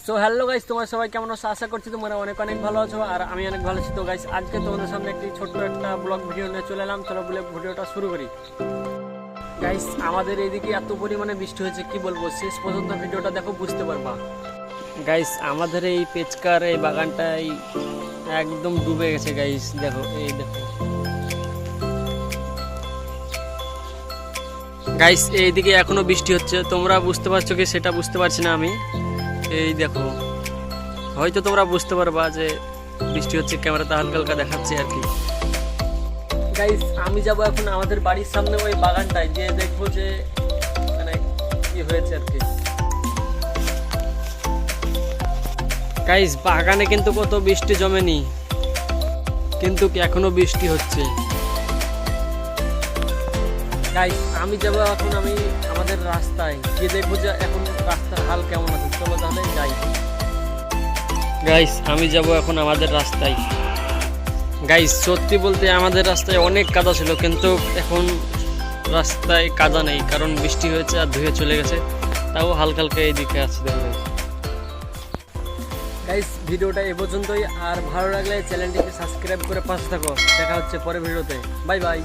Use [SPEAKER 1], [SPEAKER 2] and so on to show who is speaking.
[SPEAKER 1] So hello guys, তোমরা সবাই কেমন আছো? আশা করছি তোমরা অনেক অনেক ভালো আছো আর আমি অনেক ভালো আছি। তো গাইস, আজকে তোমাদের সামনে একটি ছোট্ট একটা ব্লগ ভিডিও নিয়ে চলে এলাম। চলো ভিডিওটা শুরু করি। গাইস, আমাদের এইদিকে এত পরিমাণে বৃষ্টি হয়েছে কি বলবো, শেষ পর্যন্ত ভিডিওটা দেখো, বুঝতে পারবা। গাইস, আমাদের এই পেচকার এই বাগানটাই একদম ডুবে গেছে। গাইস দেখো, এই দেখো গাইস, এইদিকে এখনো বৃষ্টি হচ্ছে। তোমরা বুঝতে পারছো কি সেটা বুঝতে পারছি না আমি। এই দেখো, হয়তো তোমরা বুঝতে পারবা যে বৃষ্টি হচ্ছে, ক্যামেরাতে হালকা হালকা দেখাচ্ছে আর কি। গাইস, আমি যাব এখন আমাদের বাড়ির সামনে ওই বাগানটায়, গিয়ে দেখবো যে মানে কি হয়েছে আর কি। গাইস, বাগানে কিন্তু কত বৃষ্টি জমেনি, কিন্তু এখনো বৃষ্টি হচ্ছে। গাইস, আমি যাব এখন আমাদের রাস্তায়, গিয়ে দেখবো যে এখন রাস্তার হাল কেমন আছে। চলো তাহলে যাই। গাইস, আমি যাব এখন আমাদের রাস্তায়। গাইস, সত্যি বলতে আমাদের রাস্তায় অনেক কাদা ছিল, কিন্তু এখন রাস্তায় কাদা নেই, কারণ বৃষ্টি হয়েছে আর ধুয়ে চলে গেছে। তাও হালকা হালকা এইদিকে আছে। গাইস, ভিডিওটা এ পর্যন্তই। আর ভালো লাগলে চ্যানেলটিকে সাবস্ক্রাইব করে পাশে থাকো। দেখা হচ্ছে পরের ভিডিওতে। Bye bye.